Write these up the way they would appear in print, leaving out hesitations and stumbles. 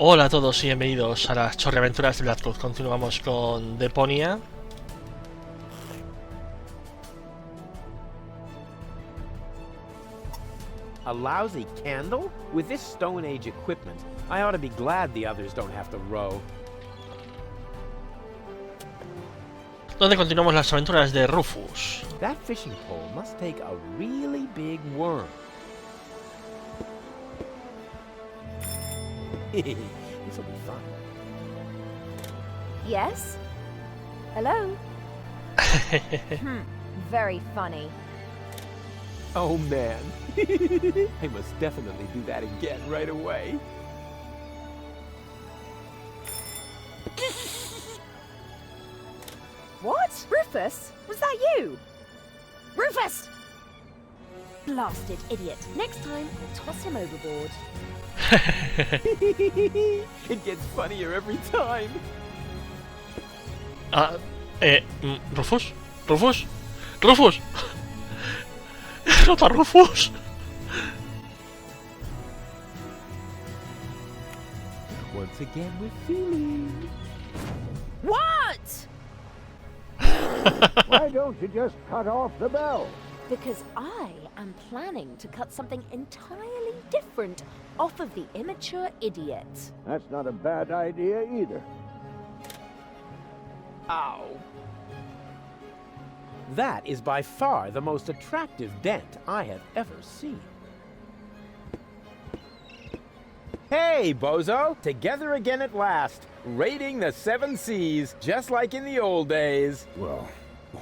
Hola a todos y bienvenidos a las chorreaventuras de Blackwood. Continuamos con Deponia. A lousy candle? With this Stone Age equipment, I ought to be glad the others don't have to row. Donde continuamos las aventuras de Rufus. That fishing pole must take a really big worm. This'll be fun. Yes? Hello? Very funny. Oh man. I must definitely do that again right away. What? Rufus? Was that you? Rufus! Blasted idiot. Next time, toss him overboard. It gets funnier every time. Rufus? Rufus? Rufus? Nota Rufus. Once again with feeling. What? Why don't you just cut off the bell? Because I am planning to cut something entirely different off of the immature idiot. That's not a bad idea either. Ow. That is by far the most attractive dent I have ever seen. Hey, bozo! Together again at last, raiding the seven seas, just like in the old days. Well,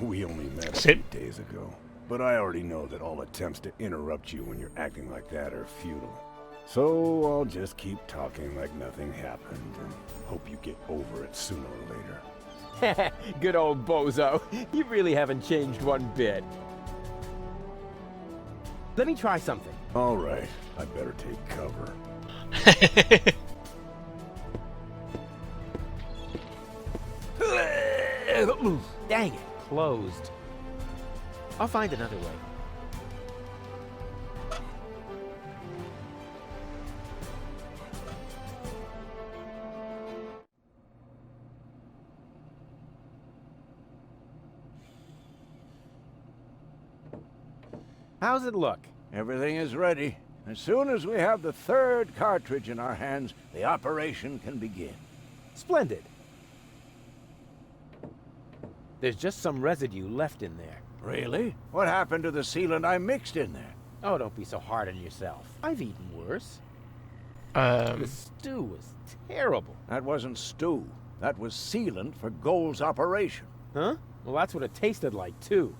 we only met a Sí. few days ago, but I already know that all attempts to interrupt you when you're acting like that are futile. So I'll just keep talking like nothing happened and hope you get over it sooner or later. Good old bozo. You really haven't changed one bit. Let me try something. All right, I better take cover. Dang it, closed. I'll find another way. How's it look? Everything is ready. As soon as we have the third cartridge in our hands, the operation can begin. Splendid. There's just some residue left in there. Really? What happened to the sealant I mixed in there? Oh, don't be so hard on yourself. I've eaten worse. Um, The stew was terrible. That wasn't stew. That was sealant for Gold's operation. Huh? Well, that's what it tasted like, too.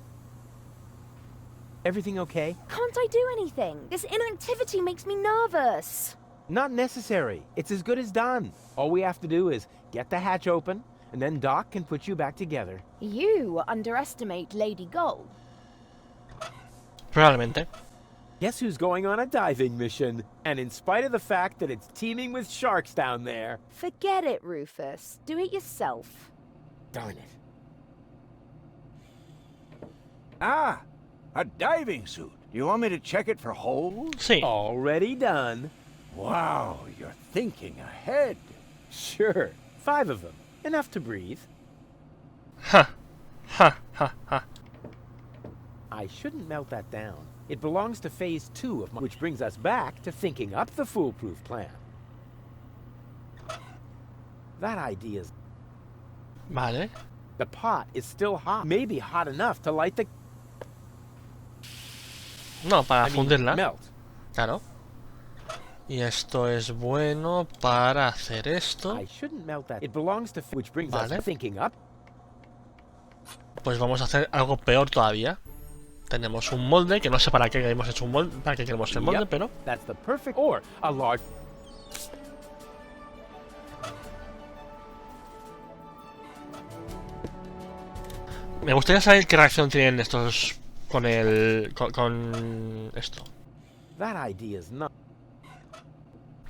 Everything okay? Can't I do anything? This inactivity makes me nervous. Not necessary. It's as good as done. All we have to do is get the hatch open, and then Doc can put you back together. You underestimate Lady Gold. probablemente. Guess who's going on a diving mission? And in spite of the fact that it's teeming with sharks down there. Forget it, Rufus. Do it yourself. Darn it. Ah! A diving suit. Do you want me to check it for holes? Sí. Already done. Wow, you're thinking ahead. Sure. 5 of them. Enough to breathe. Ha. Ha. Ha. Ha. I shouldn't melt that down. It belongs to phase 2 of my, which brings us back to thinking up the foolproof plan. That idea's... Vale. The pot is still hot. Maybe hot enough to light the... No, para I mean, fundirla. melt. Claro. Y esto es bueno para hacer esto. I shouldn't melt that. It belongs to... Which brings us Vale. to thinking up. Pues vamos a hacer algo peor todavía. Tenemos un molde, que no sé para qué hemos hecho un molde, para qué queremos el molde, Yep, pero... That's the perfect... Or a large... Me gustaría saber qué reacción tienen estos con el... con esto. That idea's not...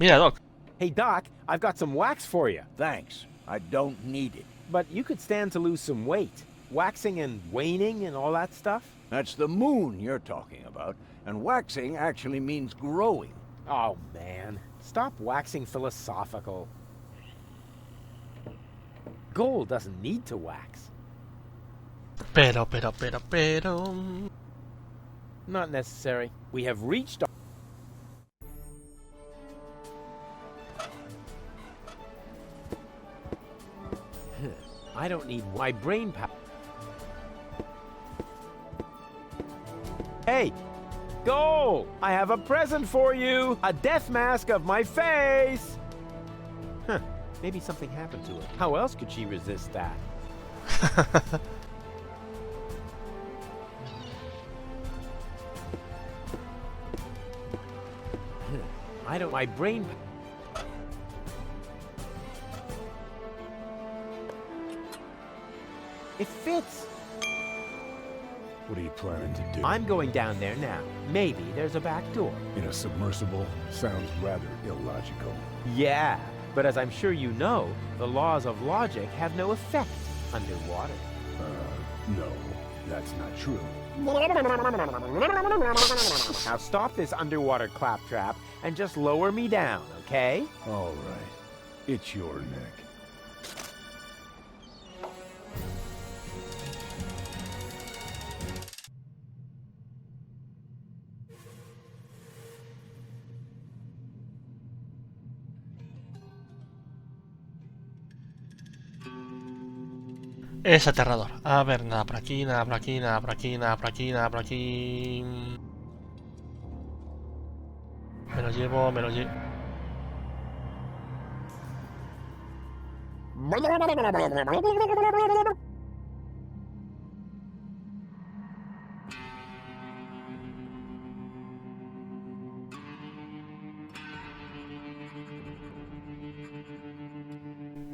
Mira, Doc. Hey, Doc, I've got some wax for you. Thanks. I don't need it. But you could stand to lose some weight. Waxing and waning and all that stuff. That's the moon you're talking about. And waxing actually means growing. Oh, man. Stop waxing philosophical. Gold doesn't need to wax. Pero... Not necessary. We have reached our... I don't need my brain power. Hey! Goal! I have a present for you! A death mask of my face! Huh. Maybe something happened to her. How else could she resist that? I don't... My brain... It fits! What are you planning to do? I'm going down there now. Maybe there's a back door. In a submersible? Sounds rather illogical. Yeah, but as I'm sure you know, the laws of logic have no effect underwater. No, that's not true. Now stop this underwater claptrap and just lower me down, okay? All right. It's your neck. Es aterrador. A ver, nada por aquí, nada por aquí, nada por aquí, nada por aquí, nada por aquí. Me lo llevo, me lo llevo.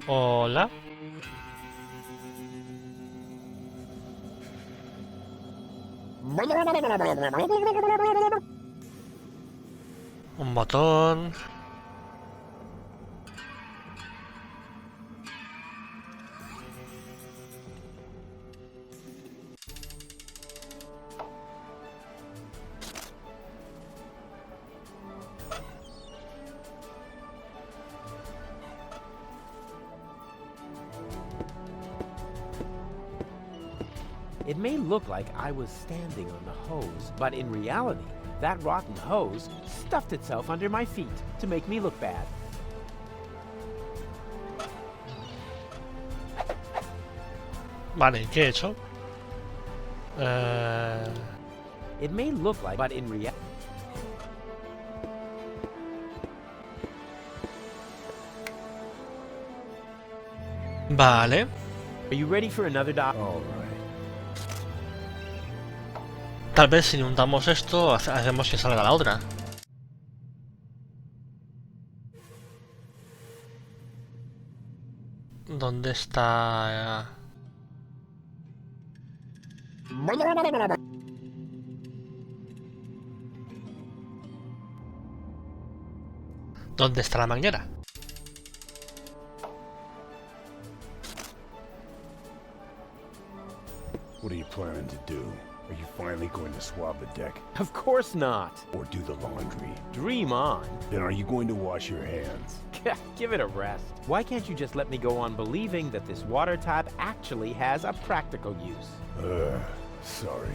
Hola. Un botón. It may look like I was standing on the hose, but in reality, that rotten hose stuffed itself under my feet to make me look bad. Vale, ¿qué he hecho? It may look like, but in reality... Vale. Are you ready for another dot? All right. Tal vez si inundamos esto, hacemos que salga la otra. ¿Dónde está? ¿Dónde está la manguera? What are you planning to do? Are you finally going to swab the deck? Of course not. Or do the laundry? Dream on. Then are you going to wash your hands? Give it a rest. Why can't you just let me go on believing that this water tap actually has a practical use? Sorry.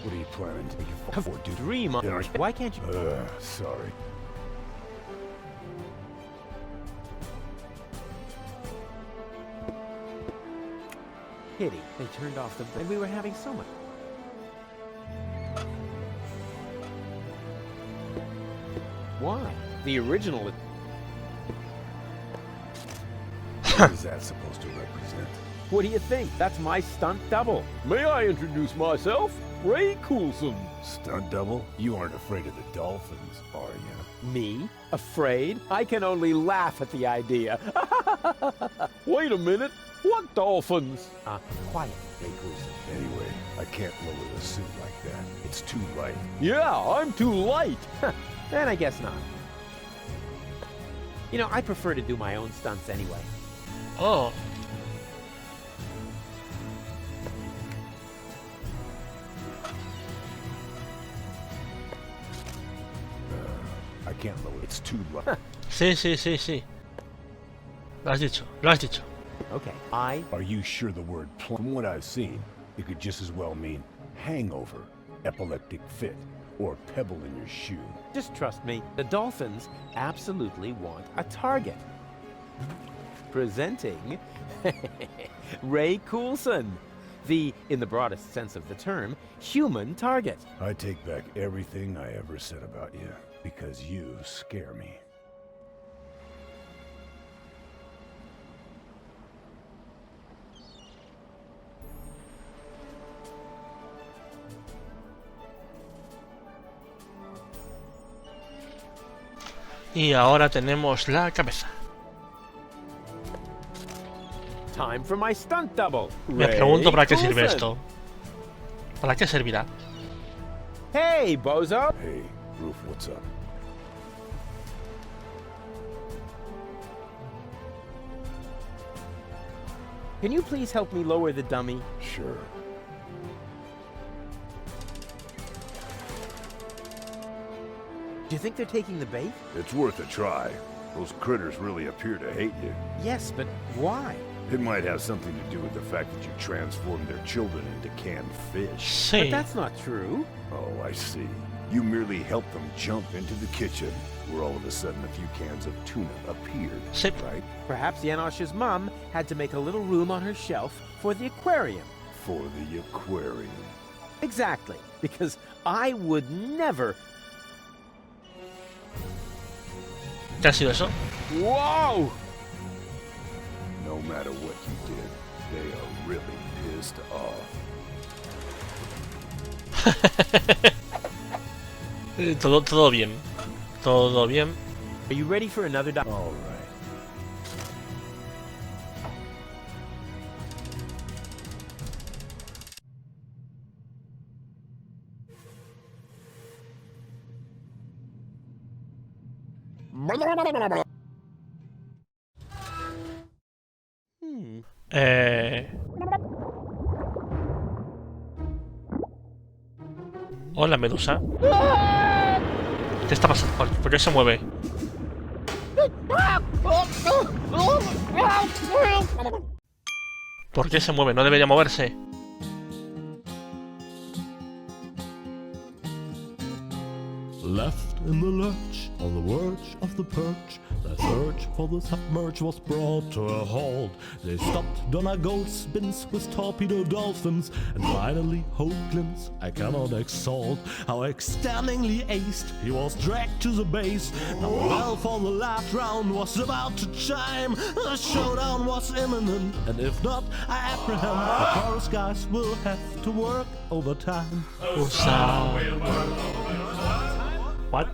What are you planning to do? Or do Dream on. Why can't you? Sorry. Pity. They turned off the... And we were having so much... Why? The original... What is that supposed to represent? What do you think? That's my stunt double. May I introduce myself? Ray Coulson. Stunt double? You aren't afraid of the dolphins, are you? Me? Afraid? I can only laugh at the idea. Wait a minute. What dolphins? Quiet, Ray Coulson. Anyway, I can't lower the suit like that. It's too light. Yeah, I'm too light. And I guess not. You know, I prefer to do my own stunts anyway. Oh. can't lower it. It's too low. Sí, sí, sí, sí. Lo has dicho, lo has dicho. Okay, Are you sure the word from what I've seen, it could just as well mean hangover, epileptic fit, or pebble in your shoe. Just trust me. The dolphins absolutely want a target. Presenting Ray Coulson, the, in the broadest sense of the term, human target. I take back everything I ever said about you, because you scare me. Y ahora tenemos la cabeza. Time for my stunt double. Me pregunto para qué Ray sirve Coulson. esto. ¿Para qué servirá? Hey, bozo. Hey, Roof, what's up? Can you please help me lower the dummy? Sure. Do you think they're taking the bait? It's worth a try. Those critters really appear to hate you. Yes, but why? It might have something to do with the fact that you transformed their children into canned fish. But Sí. that's not true. Oh, I see. You merely helped them jump into the kitchen, where all of a sudden a few cans of tuna appeared, Sí. right? Perhaps Janosch's mom had to make a little room on her shelf for the aquarium. For the aquarium. Exactly, because I would never... ¿Qué ha sido eso? Whoa! No matter what you did, they are really pissed off. Todo bien. Todo bien. Are you ready for another All right. Hola, medusa. ¿Qué está pasando? ¿Por qué se mueve? ¿Por qué se mueve? No debería moverse. Left in the lurch, on the verge of the perch, the search for the submerge was brought to a halt. They stopped Donegal's spins with torpedo dolphins, and finally Hoagland's I cannot exalt. How extendingly aced, he was dragged to the base. Now the bell for the last round was about to chime. The showdown was imminent, and if not, I apprehend the chorus guys will have to work overtime. What?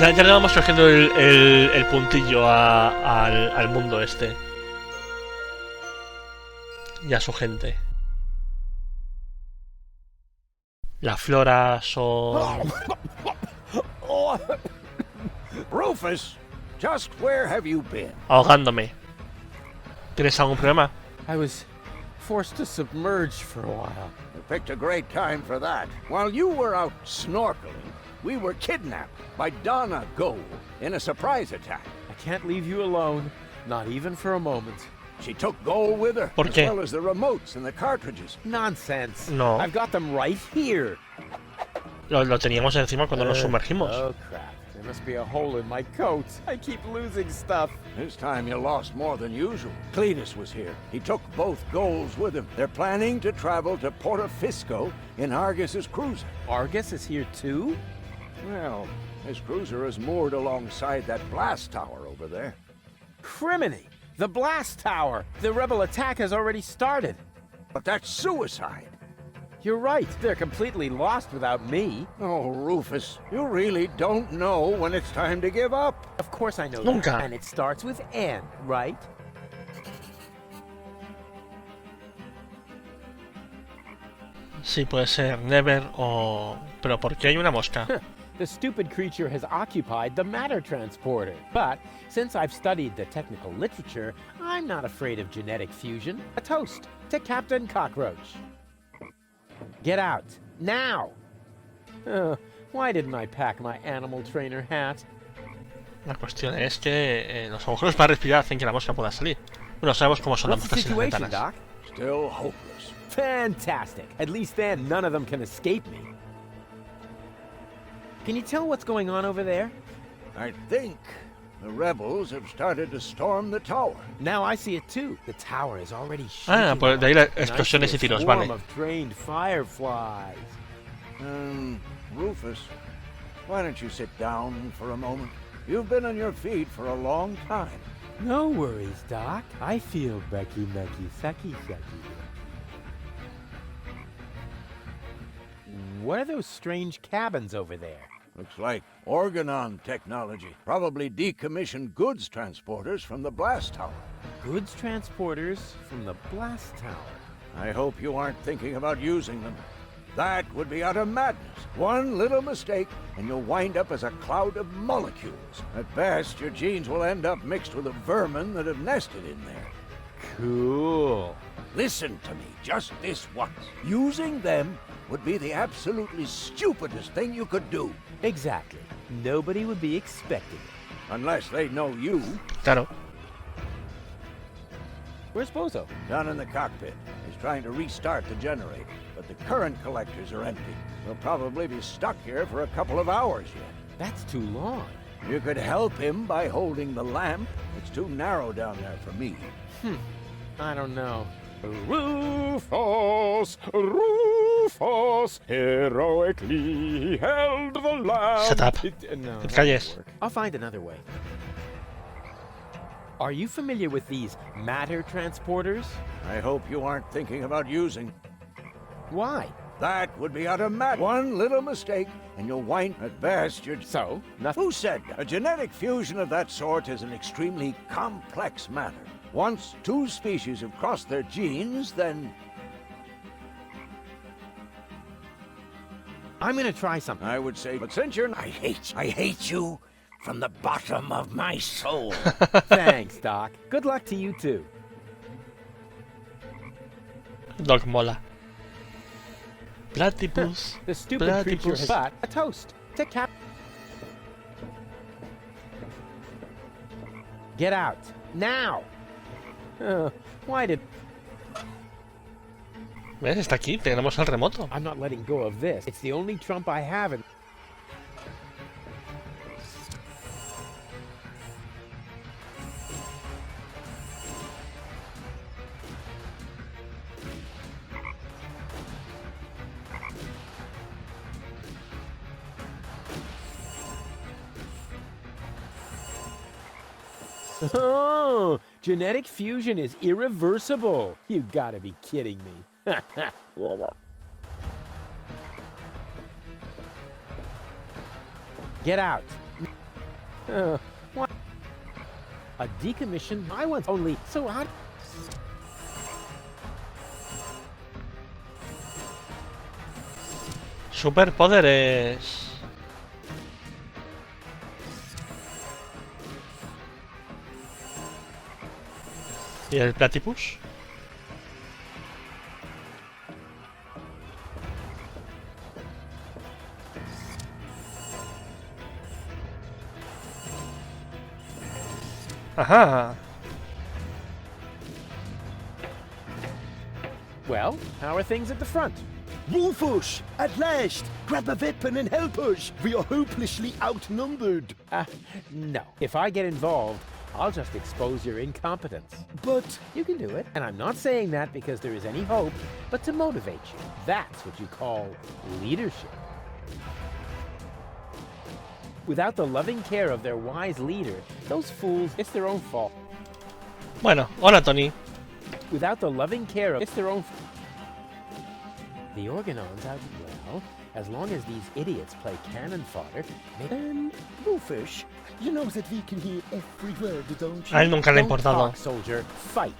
Ya le vamos cogiendo el puntillo al mundo este. Y a su gente. Las floras son... Rufus, just where have you been? ahogándome. ¿Tienes algún problema? I was forced to submerge for a while. You picked a great time for that. While you were out snorkeling, we were kidnapped by Donna Gold in a surprise attack. I can't leave you alone, not even for a moment. She took Gold with her, ¿Por as qué? well as the remotes and the cartridges. Nonsense. No. I've got them right here. Lo teníamos encima cuando nos sumergimos. Oh, crap. There must be a hole in my coat. I keep losing stuff. This time you lost more than usual. Cletus was here. He took both Golds with him. They're planning to travel to Portofisco in Argus's cruiser. Argus is here too? Well, his cruiser is moored alongside that blast tower over there. Criminy! The blast tower! The rebel attack has already started. But that's suicide. You're right. They're completely lost without me. Oh, Rufus, you really don't know when it's time to give up. Of course I know Nunca. that. And it starts with N, right? Sí, puede ser Never o... ¿Pero por qué hay una mosca? The stupid creature has occupied the matter transporter. But since I've studied the technical literature, I'm not afraid of genetic fusion. A toast to Captain Cockroach. Get out, now! Why didn't I pack my animal trainer hat? La cuestión es que los agujeros para respirar hacen que la mosca pueda salir. Bueno, sabemos cómo son las What's the moscas en las situation, ventanas. Doc? Still hopeless. Fantastic. At least then none of them can escape me. Can you tell what's going on over there? I think the rebels have started to storm the tower. Now I see it too. The tower is already Ah, shaking. pues de ahí las And I see explosiones a y tiros, swarm vale. of trained fireflies. Rufus, why don't you sit down for a moment? You've been on your feet for a long time. No worries, Doc. I feel Becky Sucky. What are those strange cabins over there? Looks like organon technology. Probably decommissioned goods transporters from the blast tower. Goods transporters from the blast tower. I hope you aren't thinking about using them. That would be utter madness. One little mistake, and you'll wind up as a cloud of molecules. At best, your genes will end up mixed with the vermin that have nested in there. Cool. Listen to me, just this once. Using them would be the absolutely stupidest thing you could do. Exactly. Nobody would be expecting it. Unless they know you. Claro. Where's Bozo? Down in the cockpit. He's trying to restart the generator, but the current collectors are empty. We'll probably be stuck here for a couple of hours yet. That's too long. You could help him by holding the lamp. It's too narrow down there for me. I don't know. Rufus, heroically held the lamp. Shut up. No, Que te that calles. won't work. I'll find another way. Are you familiar with these matter transporters? I hope you aren't thinking about using. Why? That would be utter mad. One little mistake, and you'll wind at best you're... So, nothing. Who said that? A genetic fusion of that sort is an extremely complex matter. Once two species have crossed their genes, then... I'm gonna try something. I would say, but since you're... I hate you from the bottom of my soul. Thanks, Doc. Good luck to you too. Doc mola. Platypus. The stupid creature Platypus. has but a toast to Cap. Get out now. Why did ¿Ves? Está aquí. Tenemos el remoto. I'm not letting go of this? It's the only trump I have. And oh, genetic fusion is irreversible. You gotta be kidding me. Get out. What? A decommissioned? I want only so hot. Superpoderes. ¿Y el Platypus? Ajá. Well, how are things at the front? Rufus, at last! Grab a weapon and help us! We are hopelessly outnumbered. No. If I get involved, I'll just expose your incompetence. But You can do it. And I'm not saying that because there is any hope, but to motivate you. That's what you call leadership. Without the loving care of their wise leader, those fools, it's their own fault. Bueno, hola Tony. Without the loving care of, it's their own The organons out well, as long as these idiots play cannon fodder, maybe... Rufus, you know that we can hear every word, don't A él you? nunca le ha Don't importado. talk, soldier. Fight.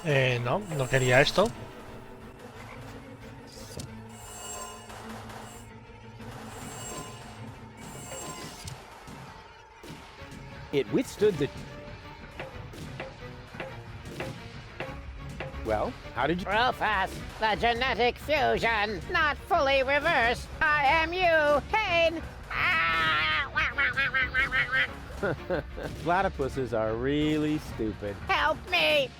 No, no quería esto. It withstood the... Well, how did you... Rufus, the genetic fusion, not fully reversed. I am you, Pain. Platypuses are really stupid. Help me.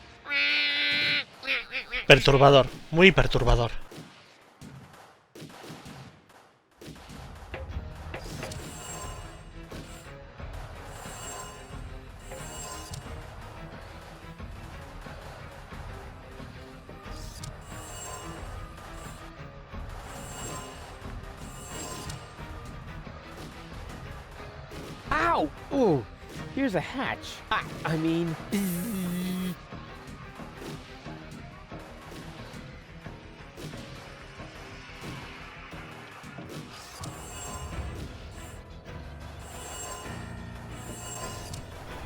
Perturbador, muy perturbador. Ow! Ooh, here's a hatch. I mean...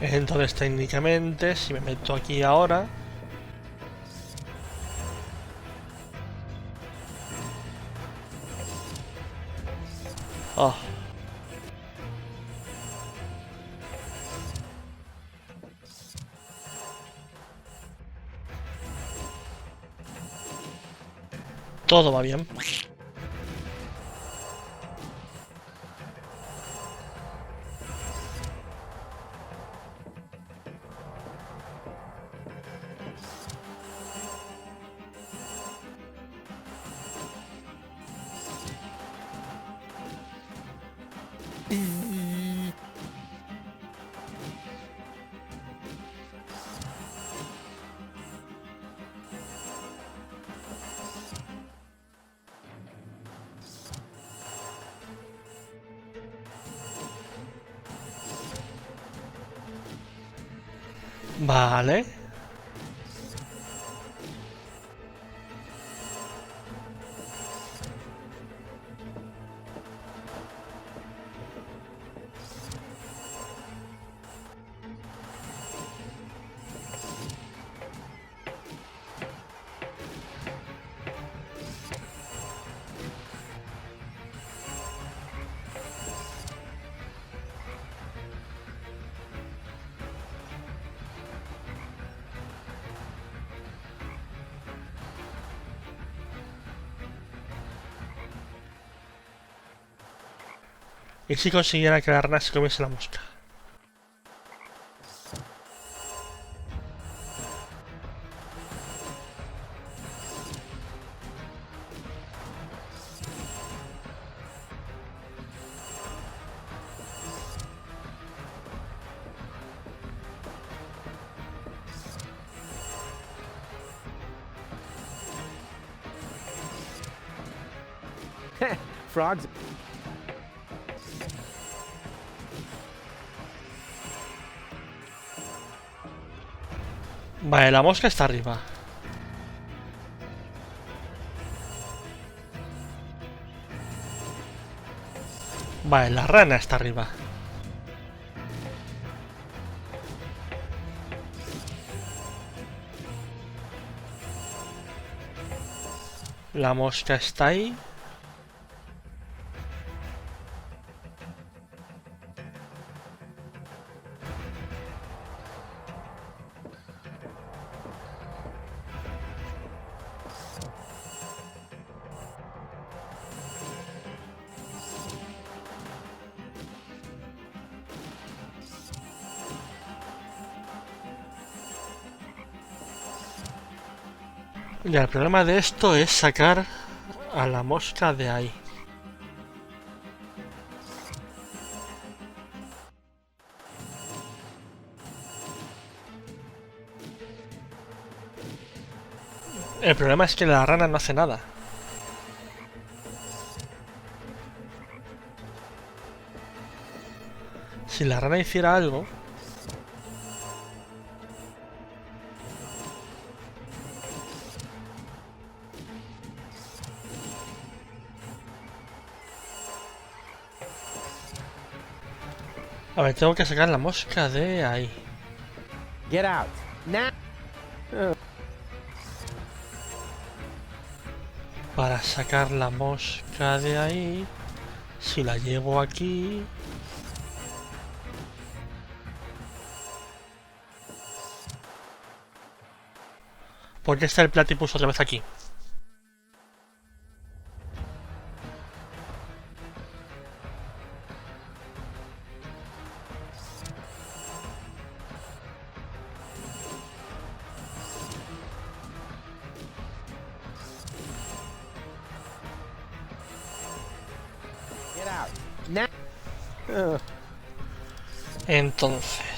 Entonces técnicamente, si me meto aquí ahora... Oh. Todo va bien. Vale. ¿Y si consiguiera que la rana se comiese la mosca? Frogs... Vale, la mosca está arriba. Vale, la rana está arriba. La mosca está ahí. Ya, el problema de esto es sacar a la mosca de ahí. El problema es que la rana no hace nada. Si la rana hiciera algo... A ver, tengo que sacar la mosca de ahí. Get out. Now... Para sacar la mosca de ahí. Si la llevo aquí... ¿Por qué está el platypus otra vez aquí? Get out. Now. Entonces...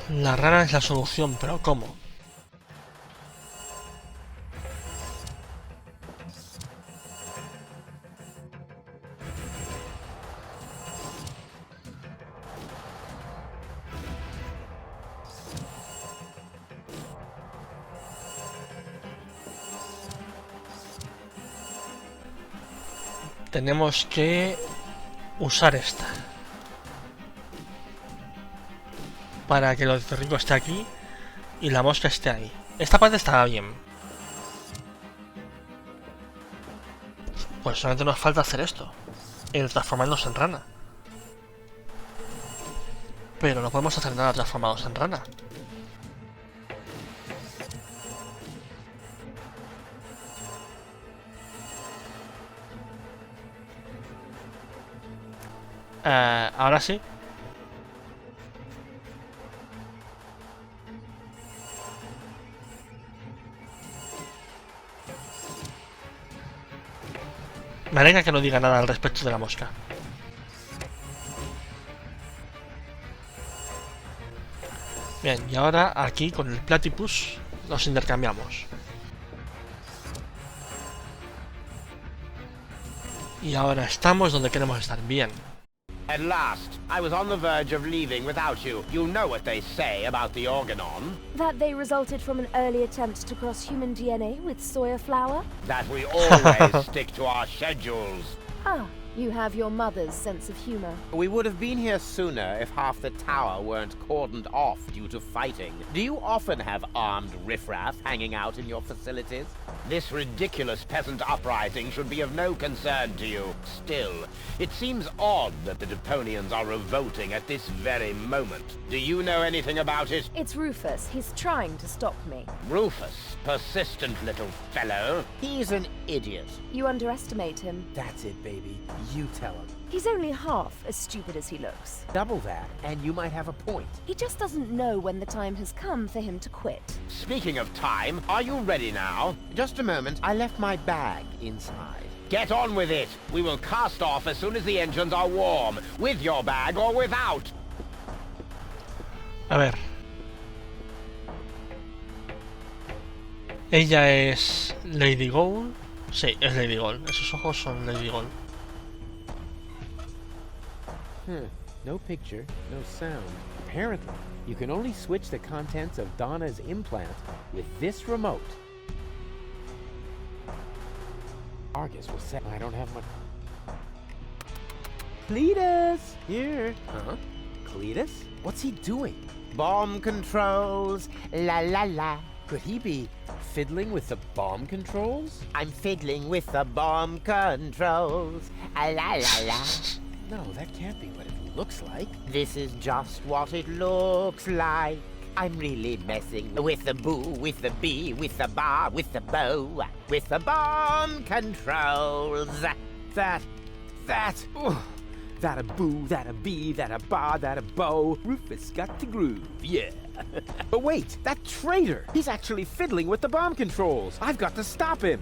La rana es la solución, pero ¿cómo? Tenemos que usar esta. Para que el rico esté aquí y la mosca esté ahí. Esta parte está bien. Pues solamente nos falta hacer esto. El transformarnos en rana. Pero no podemos hacer nada transformados en rana. Ahora sí. Me alegra que no diga nada al respecto de la mosca. Bien, y ahora aquí con el platypus los intercambiamos. Y ahora estamos donde queremos estar. Bien. At last, I was on the verge of leaving without you. You know what they say about the organon. That they resulted from an early attempt to cross human DNA with soya flour? That we always stick to our schedules. Ah, you have your mother's sense of humor. We would have been here sooner if half the tower weren't cordoned off due to fighting. Do you often have armed riffraff hanging out in your facilities? This ridiculous peasant uprising should be of no concern to you. Still, it seems odd that the Deponians are revolting at this very moment. Do you know anything about it? It's Rufus. He's trying to stop me. Rufus, persistent little fellow. He's an idiot. You underestimate him. That's it, baby. You tell him. He's only half as stupid as he looks. Double that, and you might have a point. He just doesn't know when the time has come for him to quit. Speaking of time, are you ready now? Just a moment, I left my bag inside. Get on with it! We will cast off as soon as the engines are warm, with your bag or without! A ver. Ella es Lady Gold. Sí, es Lady Gold. Esos ojos son Lady Gold. No picture, no sound. Apparently, you can only switch the contents of Donna's implant with this remote. Argus was set. I don't have much. Cletus! Here. Huh? Cletus? What's he doing? Bomb controls. La la la. Could he be fiddling with the bomb controls? I'm fiddling with the bomb controls. La la la. No, that can't be what it looks like. This is just what it looks like. I'm really messing with the boo, with the bee, with the bar, with the bow, with the bomb controls. That a boo, that a bee, that a bar, that a bow. Rufus got the groove, yeah. But wait, that traitor! He's actually fiddling with the bomb controls. I've got to stop him.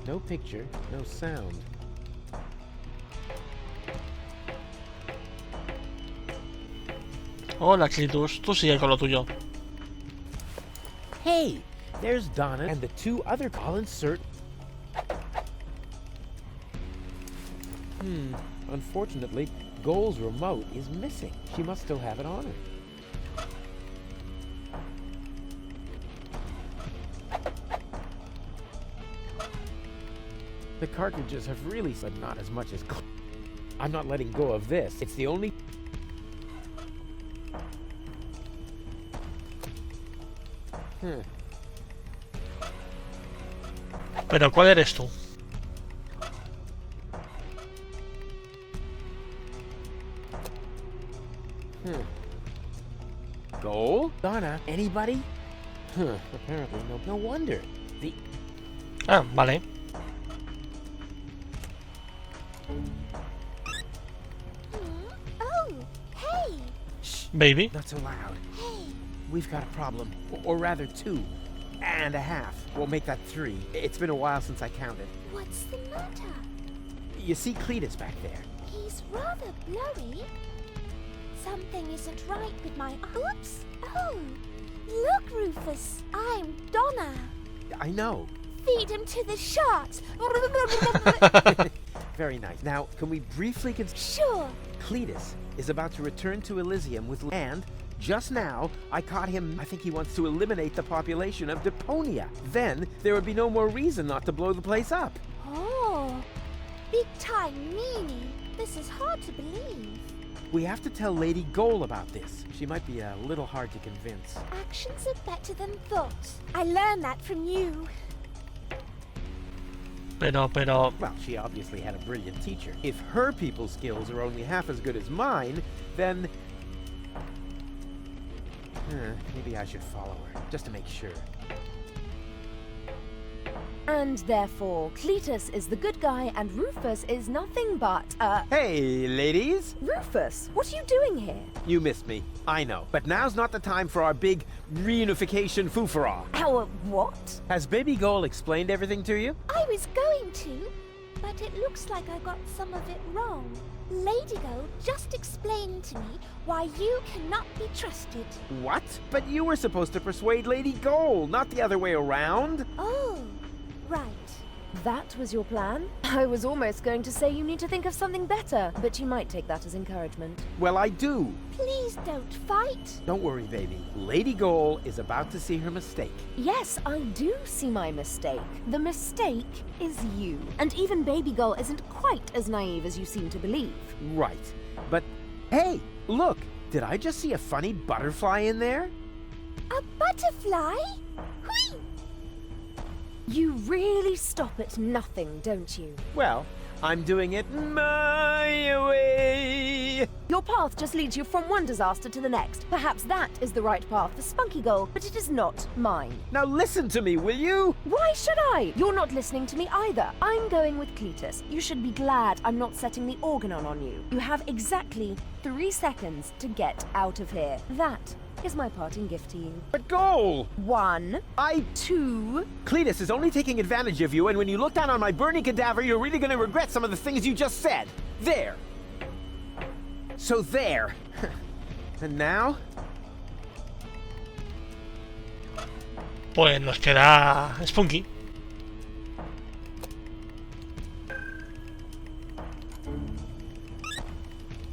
No picture, no sound. Hola, Clitus. Tú sigue con lo tuyo. Hey, there's Donna and the two other. I'll insert. Unfortunately, Goal's remote is missing. She must still have it on her. The cartridges have really, but not as much as. I'm not letting go of this. It's the only. Pero, ¿cuál eres tú? Goal? Donna? Anybody? Apparently no. No wonder. The. Ah, vale. Oh, hey! Baby. Not so loud. Hey! We've got a problem. Or rather, 2.5. We'll make that 3. It's been a while since I counted. What's the matter? You see Cletus back there? He's rather blurry. Something isn't right with my... Oops! Oh! Look, Rufus! I'm Donna! I know. Feed him to the sharks! Very nice. Now, can we briefly Sure! Cletus is about to return to Elysium with... And, just now, I caught him... I think he wants to eliminate the population of Deponia. Then, there would be no more reason not to blow the place up. Oh! Big time meanie! This is hard to believe. We have to tell Lady Goal about this. She might be a little hard to convince. Actions are better than thoughts. I learned that from you. Pero... Well, she obviously had a brilliant teacher. If her people skills are only half as good as mine, then... maybe I should follow her, just to make sure. And therefore, Cletus is the good guy and Rufus is nothing but, Hey, ladies! Rufus, what are you doing here? You missed me, I know. But now's not the time for our big reunification foofara. Our what? Has Baby Goal explained everything to you? I was going to, but it looks like I got some of it wrong. Lady Go just explained to me why you cannot be trusted. What? But you were supposed to persuade Lady Goal, not the other way around. Oh, right. That was your plan? I was almost going to say you need to think of something better, but you might take that as encouragement. Well, I do. Please don't fight. Don't worry, baby. Lady Goal is about to see her mistake. Yes, I do see my mistake. The mistake is you. And even Baby Girl isn't quite as naive as you seem to believe. Right. But, hey, look. Did I just see a funny butterfly in there? A butterfly? Whee! You really stop at nothing, don't you? Well, I'm doing it my way. Your path just leads you from one disaster to the next. Perhaps that is the right path for Spunky Girl, but it is not mine. Now listen to me, will you? Why should I? You're not listening to me either. I'm going with Cletus. You should be glad I'm not setting the organon on you. You have exactly 3 seconds to get out of here. That is my parting gift to you. But Goal! 1, I... 2... Cletus is only taking advantage of you, and when you look down on my burning cadaver, you're really gonna regret some of the things you just said. There. So there. And now? Pues nos queda Spunky.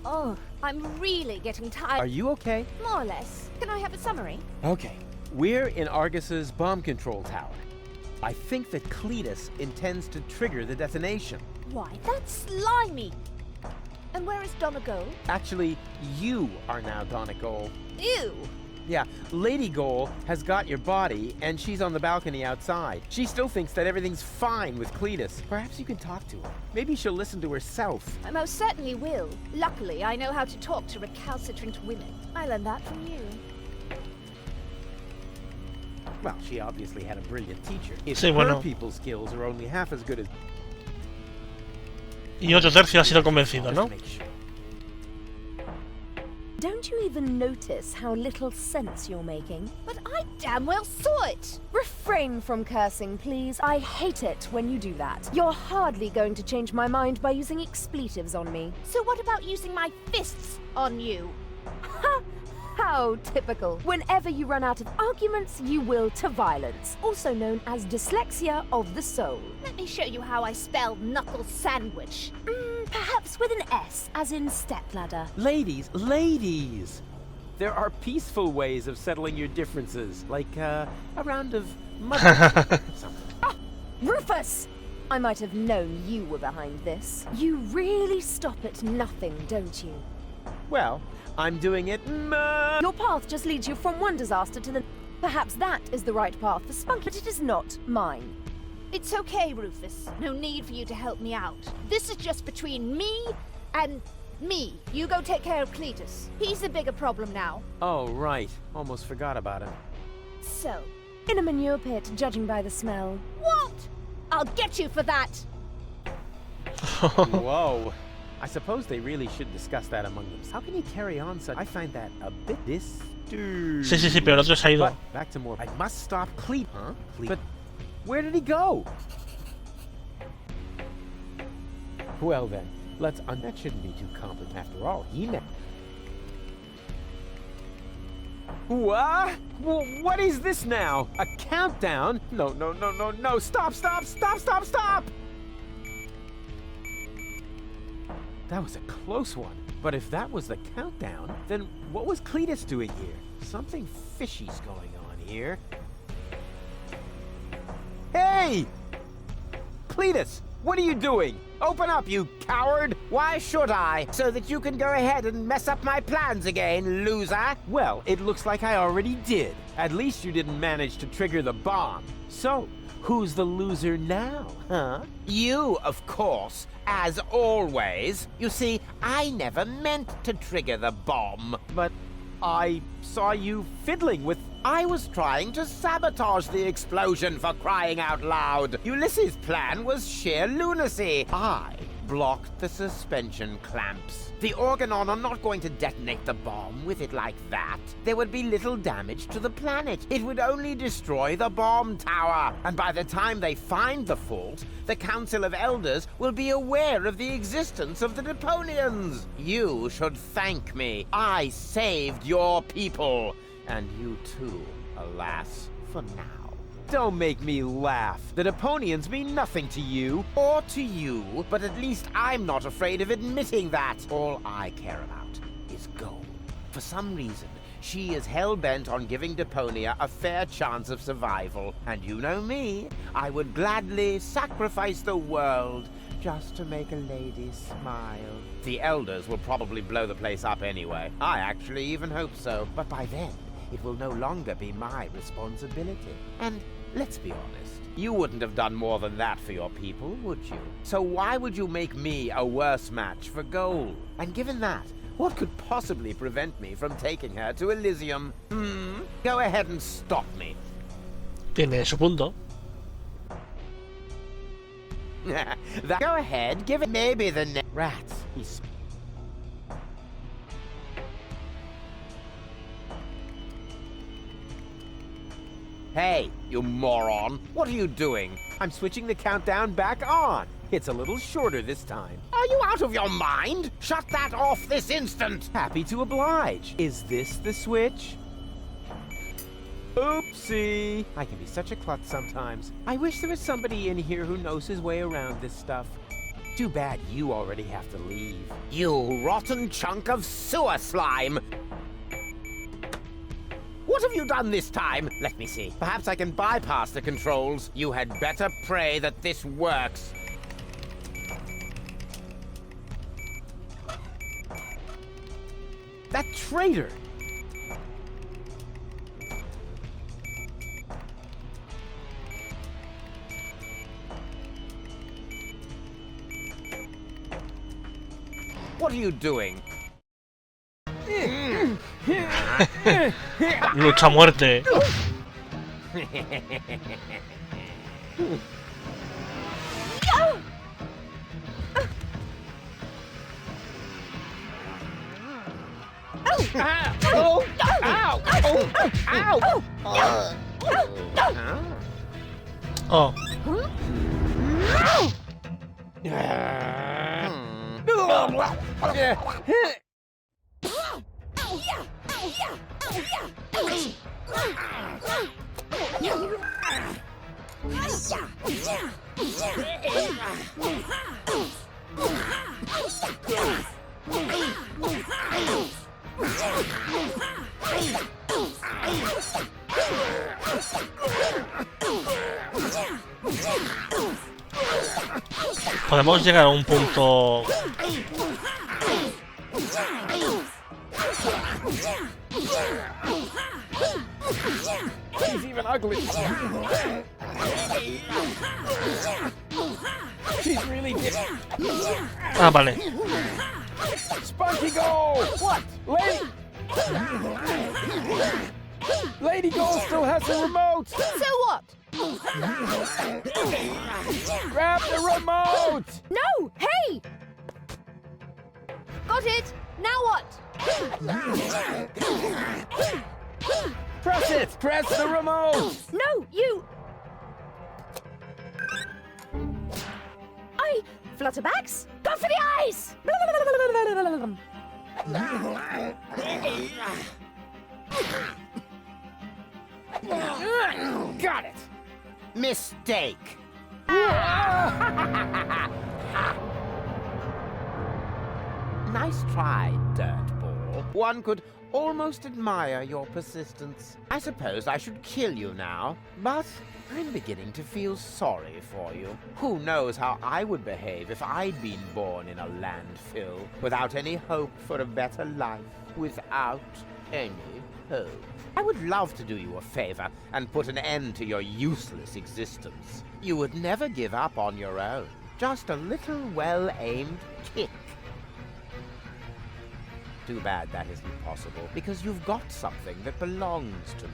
Oh, I'm really getting tired. Are you okay? More or less. Can I have a summary? Okay. We're in Argus's bomb control tower. I think that Cletus intends to trigger the detonation. Why, that's slimy. And where is Donna Go? Actually, you are now Donna Goal. Ew. Yeah, Lady Goal has got your body, and she's on the balcony outside. She still thinks that everything's fine with Cletus. Perhaps you can talk to her. Maybe she'll listen to herself. I most certainly will. Luckily, I know how to talk to recalcitrant women. I learned that from you. Well, she obviously had a brilliant teacher. If Sí, her bueno. people's skills are only half as good as... Y otro tercio ha sido convencido, Just ¿no? to make sure. Don't you even notice how little sense you're making? But I damn well saw it! Refrain from cursing, please. I hate it when you do that. You're hardly going to change my mind by using expletives on me. So what about using my fists on you? Ha! How typical. Whenever you run out of arguments, you will to violence, also known as dyslexia of the soul. Let me show you how I spell knuckle sandwich. Perhaps with an S, as in stepladder. Ladies, ladies! There are peaceful ways of settling your differences, like a round of mud. Something. Ah! Rufus! I might have known you were behind this. You really stop at nothing, don't you? Well, I'm doing it. Your path just leads you from one disaster to the... Perhaps that is the right path for Spunky, but it is not mine. It's okay, Rufus. No need for you to help me out. This is just between me and me. You go take care of Cletus. He's the bigger problem now. Oh, right. Almost forgot about him. So, In a manure pit, judging by the smell. what? I'll get you for that! Whoa. I suppose they really should discuss that among them. How can you carry on such... I find that a bit disturbing. Sí, pero el otro se ha ido. But back to more... I must stop Cleet. Huh? Cleet. But where did he go? Well then, let's... that shouldn't be too complicated after all. He met... What? Well, what is this now? A countdown? No. Stop! That was a close one. But if that was the countdown, then what was Cletus doing here? Something fishy's going on here. Hey! Cletus, what are you doing? Open up, you coward! Why should I? So that you can go ahead and mess up my plans again, loser? Well, it looks like I already did. At least you didn't manage to trigger the bomb. So, who's the loser now, huh? You, of course, as always. You see, I never meant to trigger the bomb. But I saw you fiddling with... I was trying to sabotage the explosion, for crying out loud. Ulysses' plan was sheer lunacy. I blocked the suspension clamps. The Organon are not going to detonate the bomb with it like that. There would be little damage to the planet. It would only destroy the bomb tower. And by the time they find the fault, the Council of Elders will be aware of the existence of the Deponians. You should thank me. I saved your people. And you too, alas, for now. Don't make me laugh. The Deponians mean nothing to you. Or to you, but at least I'm not afraid of admitting that. All I care about is gold. For some reason, she is hell-bent on giving Deponia a fair chance of survival. And you know me, I would gladly sacrifice the world just to make a lady smile. The Elders will probably blow the place up anyway. I actually even hope so. But by then, it will no longer be my responsibility. And let's be honest, you wouldn't have done more than that for your people, would you? So why would you make me a worse match for gold? And given that, what could possibly prevent me from taking her to Elysium? Go ahead and stop me. Tiene su punto. Go ahead, give it maybe the rats. He's... Hey, you moron. What are you doing? I'm switching the countdown back on. It's a little shorter this time. Are you out of your mind? Shut that off this instant. Happy to oblige. Is this the switch? Oopsie. I can be such a klutz sometimes. I wish there was somebody in here who knows his way around this stuff. Too bad you already have to leave. You rotten chunk of sewer slime. What have you done this time? Let me see. Perhaps I can bypass the controls. You had better pray that this works. That traitor! What are you doing? Lucha a muerte. Oh! Ow! Oh! Ow! Oh. Podemos llegar a un punto. She's even ugly. She's really Ah, vale. Spunky Goal! What? Lady Goal still has the remote! So what? Grab the remote! No! Hey! Got it! Now what? Press it! Press the remote! No, you! Flutterbacks? Go for the eyes! Got it! Mistake. Nice try, dirtball. One could almost admire your persistence. I suppose I should kill you now, but I'm beginning to feel sorry for you. Who knows how I would behave if I'd been born in a landfill, without any hope for a better life, without any hope. I would love to do you a favor and put an end to your useless existence. You would never give up on your own. Just a little well-aimed kick. Too bad that isn't possible, because you've got something that belongs to me.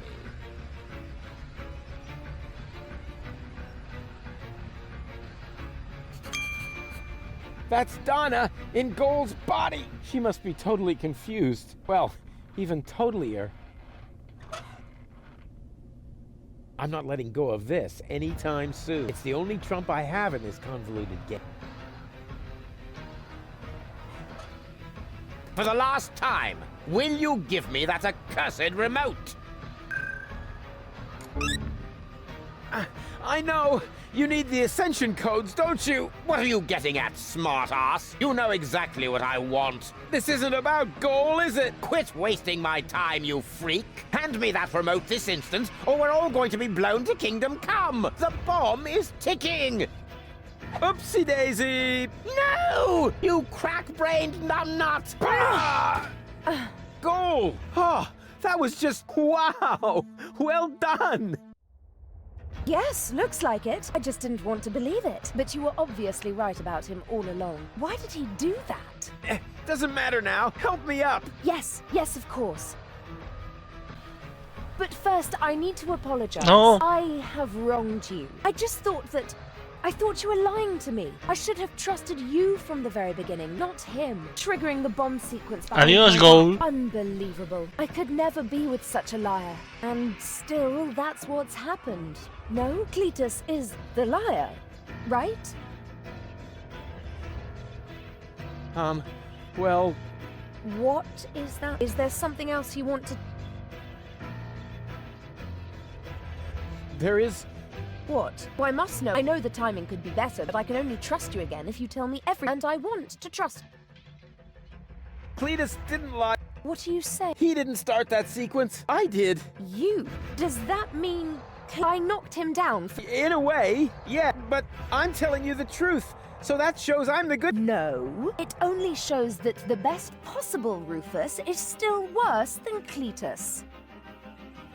That's Donna in Gold's body! She must be totally confused. Well, even totalier. I'm not letting go of this anytime soon. It's the only trump I have in this convoluted game. For the last time, will you give me that accursed remote? I know! You need the ascension codes, don't you? What are you getting at, smart-ass? You know exactly what I want. This isn't about Goal, is it? Quit wasting my time, you freak. Hand me that remote this instant, or we're all going to be blown to Kingdom Come. The bomb is ticking. Oopsie-daisy! No! You crack-brained numbnut! Goal! Oh, that was just wow! Well done! Yes, looks like it. I just didn't want to believe it. But you were obviously right about him all along. Why did he do that? Doesn't matter now. Help me up! Yes, of course. But first, I need to apologize. No. I have wronged you. I just thought that... I thought you were lying to me. I should have trusted you from the very beginning, not him. Triggering the bomb sequence. Adios, Goal. Unbelievable. I could never be with such a liar. And still, that's what's happened. No? Cletus is the liar, right? Well... What is that? Is there something else you want to... There is... What? Well, I must know. I know the timing could be better, but I can only trust you again if you tell me everything. And I want to trust... Cletus didn't lie. What do you say? He didn't start that sequence. I did. You? Does that mean I knocked him down? In a way, yeah, but I'm telling you the truth. So that shows I'm the good... No. It only shows that the best possible Rufus is still worse than Cletus.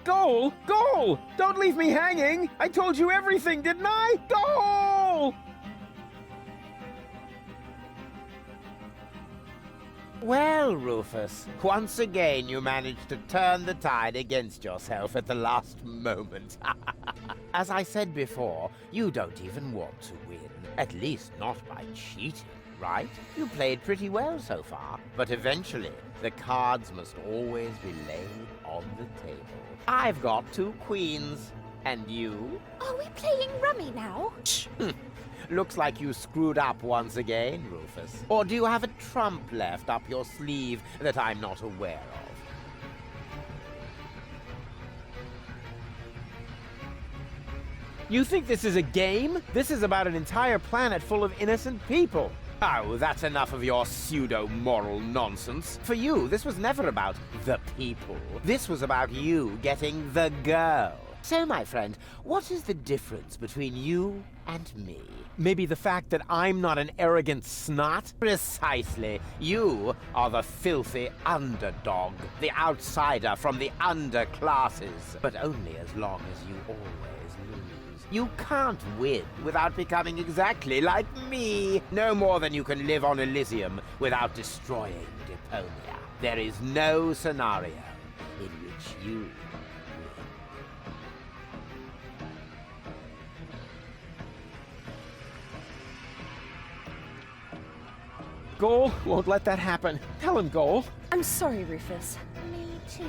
Goal! Goal! Don't leave me hanging! I told you everything, didn't I? Goal! Well, Rufus, once again you managed to turn the tide against yourself at the last moment. As I said before, you don't even want to win. At least not by cheating. right? You played pretty well so far, but eventually the cards must always be laid on the table. I've got 2 queens. And you? Are we playing rummy now? Looks like you screwed up once again, Rufus. Or do you have a trump left up your sleeve that I'm not aware of? You think this is a game? This is about an entire planet full of innocent people. Oh, that's enough of your pseudo-moral nonsense. For you, this was never about the people. This was about you getting the girl. So, my friend, what is the difference between you and me? Maybe the fact that I'm not an arrogant snot? Precisely. You are the filthy underdog, the outsider from the underclasses. But only as long as you always lose. You can't win without becoming exactly like me. No more than you can live on Elysium without destroying Deponia. There is no scenario in which you Goal won't let that happen. Tell him, Goal. I'm sorry, Rufus. Me too.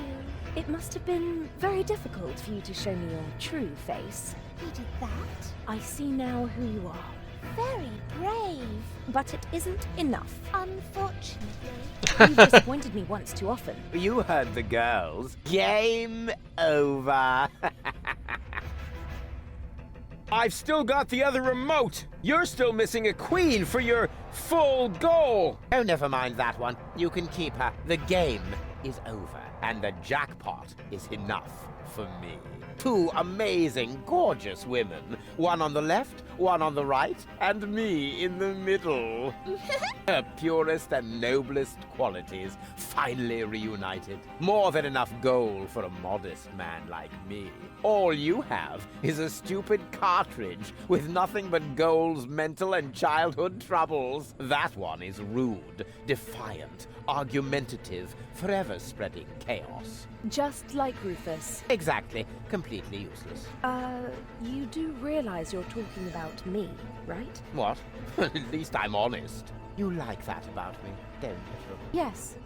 It must have been very difficult for you to show me your true face. He did that? I see now who you are. Very brave. But it isn't enough. Unfortunately. You've disappointed me once too often. You heard the girls. Game over. I've still got the other remote. You're still missing a queen for your full goal. Oh, never mind that one. You can keep her. The game is over, and the jackpot is enough for me. 2 amazing, gorgeous women. One on the left, one on the right, and me in the middle. Her purest and noblest qualities finally reunited. More than enough gold for a modest man like me. All you have is a stupid cartridge with nothing but Goal's mental and childhood troubles. That one is rude, defiant, argumentative, forever spreading chaos. Just like Rufus. Exactly. Completely useless. You do realize you're talking about me, right? What? At least I'm honest. You like that about me, don't you? Yes.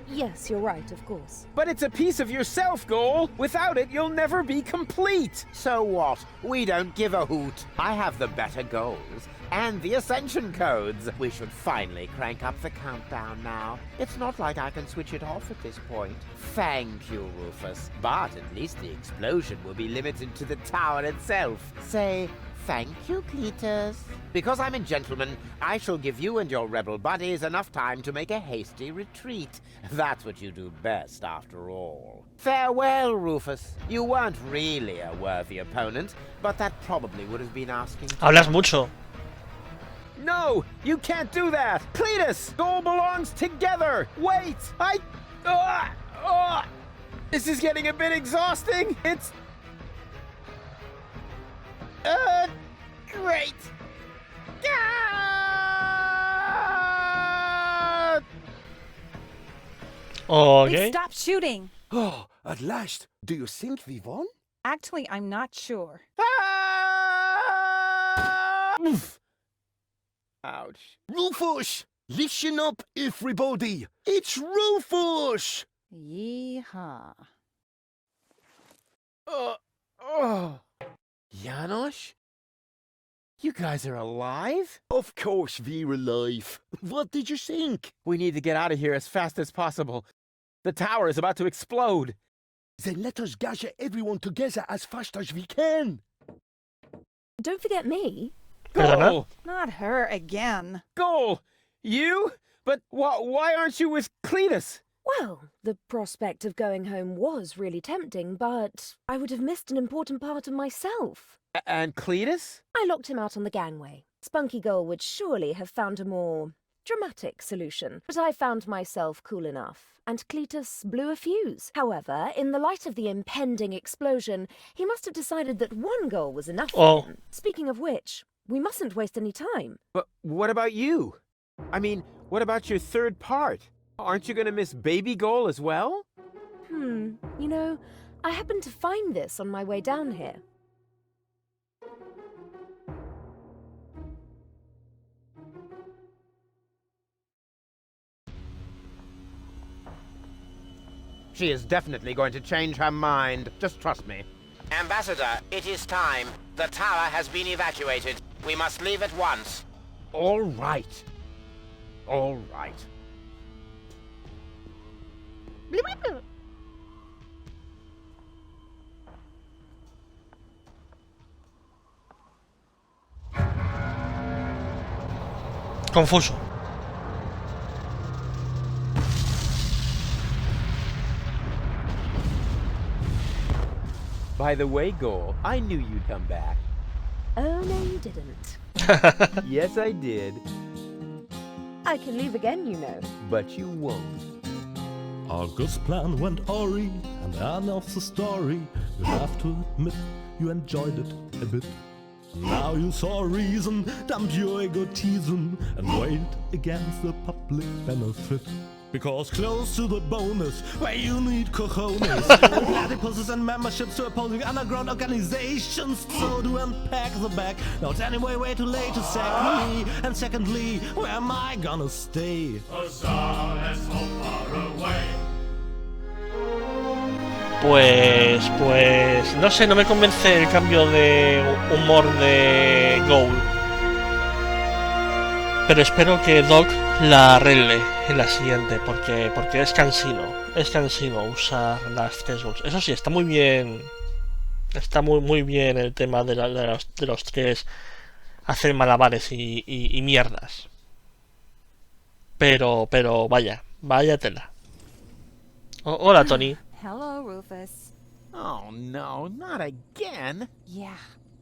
Yes, you're right, of course. But it's a piece of yourself, Goal. Without it, you'll never be complete. So what? We don't give a hoot. I have the better goals and the ascension codes. We should finally crank up the countdown now. It's not like I can switch it off at this point. Thank you, Rufus. But at least the explosion will be limited to the tower itself. Say thank you, Cletus. Because I'm a gentleman, I shall give you and your rebel buddies enough time to make a hasty retreat. That's what you do best, after all. Farewell, Rufus. You weren't really a worthy opponent, but that probably would have been asking. Hablas mucho. No, you can't do that. Cletus, Goal belongs together. Wait, This is getting a bit exhausting. It's great. Okay. Stop shooting. Oh, at last. Do you think we won? Actually, I'm not sure. Oof. Ouch. Rufus! Listen up, everybody. It's Rufus! Yeehaw. Janosch? You guys are alive? Of course we're alive. What did you think? We need to get out of here as fast as possible. The tower is about to explode. Then let us gather everyone together as fast as we can. Don't forget me. Perdona? Goal! Not her again. Goal! You? But why aren't you with Cletus? Well, the prospect of going home was really tempting, but I would have missed an important part of myself. And Cletus? I locked him out on the gangway. Spunky Goal would surely have found a more dramatic solution, but I found myself cool enough, and Cletus blew a fuse. However, in the light of the impending explosion, he must have decided that one goal was enough for him. Speaking of which, we mustn't waste any time. But what about you? I mean, what about your third part? Aren't you going to miss Baby Goal as well? You know, I happened to find this on my way down here. She is definitely going to change her mind. Just trust me. Ambassador, it is time. The tower has been evacuated. We must leave at once. All right. All right. Confuso. By the way, Goal, I knew you'd come back. Oh, no, you didn't. Yes, I did. I can leave again, you know. But you won't. August's plan went awry, and I know the story. You have to admit you enjoyed it a bit. Now you saw reason, dump your egotism, and weigh it against the public benefit. Because close to the bonus, where you need cojones, platypuses and memberships to opposing underground organizations. So to unpack the bag, not anyway way too late to sack me. And secondly, where am I gonna stay? Pues, no sé, no me convence el cambio de humor de Goal. Pero espero que Doc la arregle en la siguiente, porque es cansino usar las tres Goals. Eso sí, está muy bien el tema de los tres hacer malabares y mierdas. Pero vaya tela. Hola, Tony. Hello, Rufus. Oh no, not again. Yeah,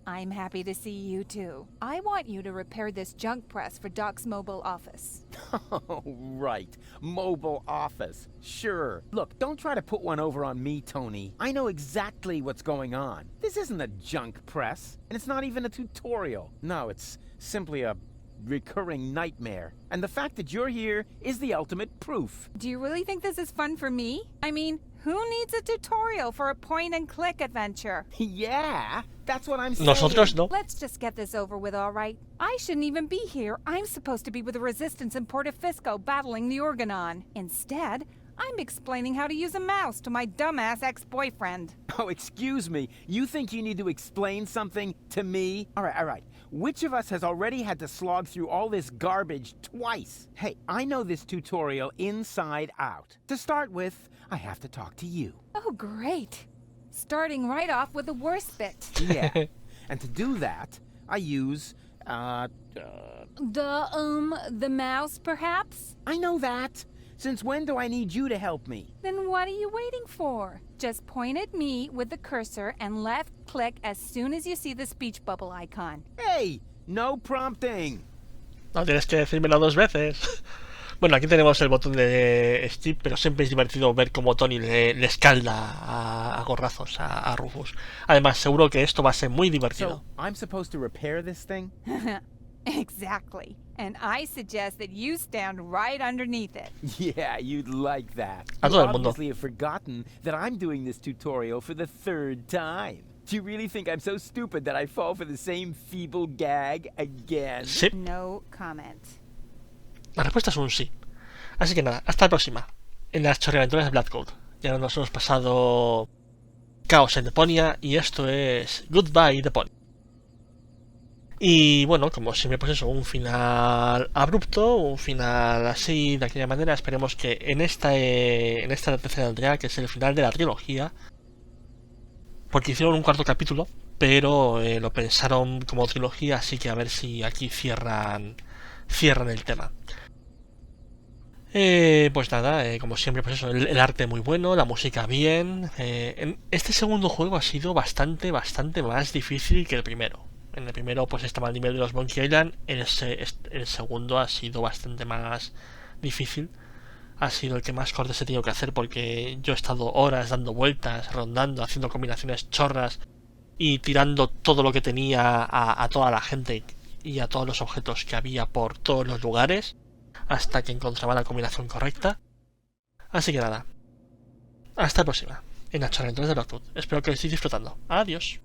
I'm happy to see you too. I want you to repair this junk press for Doc's mobile office. Oh, right. Mobile office. Sure. Look, don't try to put one over on me, Tony. I know exactly what's going on. This isn't a junk press, and it's not even a tutorial. No, it's simply a recurring nightmare. And the fact that you're here is the ultimate proof. Do you really think this is fun for me? I mean, who needs a tutorial for a point-and-click adventure? Yeah, that's what I'm saying. Nosotros no. Let's just get this over with, all right? I shouldn't even be here. I'm supposed to be with the Resistance in Portofisco battling the Organon. Instead, I'm explaining how to use a mouse to my dumbass ex-boyfriend. Oh, excuse me. You think you need to explain something to me? All right. Which of us has already had to slog through all this garbage twice? Hey, I know this tutorial inside out. To start with, I have to talk to you. Oh, great. Starting right off with the worst bit. Yeah. And to do that, I use, The mouse, perhaps? I know that. Since when do I need you to help me? Then what are you waiting for? Just point at me with the cursor and left-click as soon as you see the speech bubble icon. Hey, no prompting. No tienes que decírmelo 2 veces. Bueno, aquí tenemos el botón de Steve, pero siempre es divertido ver cómo Tony le escalda a gorrazos a Rufus. Además, seguro que esto va a ser muy divertido. So, I'm supposed to repair this thing? Exactly. And I suggest that you stand right underneath it. Yeah, you'd like that. A todo You el mundo. obviously have forgotten that I'm doing this tutorial for the 3rd time. Do you really think I'm so stupid that I fall for the same feeble gag again? Sí. No comment. La respuesta es un sí. Así que nada, hasta la próxima. En las chorreaventuras de Black Code. Ya nos hemos pasado caos en Deponia y esto es Goodbye Deponia. Y bueno, como siempre, pues eso, un final abrupto, un final así, de aquella manera. Esperemos que en esta tercera entrega, que es el final de la trilogía, porque hicieron un 4º capítulo, pero lo pensaron como trilogía, así que a ver si aquí cierran el tema. Pues nada, como siempre, pues eso, el arte muy bueno, la música bien. En este segundo juego ha sido bastante más difícil que el primero. En el primero pues estaba al nivel de los Monkey Island, el segundo ha sido bastante más difícil. Ha sido el que más cortes he tenido que hacer porque yo he estado horas dando vueltas, rondando, haciendo combinaciones chorras y tirando todo lo que tenía a toda la gente y a todos los objetos que había por todos los lugares hasta que encontraba la combinación correcta. Así que nada, hasta la próxima en las chorreaventuras de Blackwood. Espero que lo estéis disfrutando. Adiós.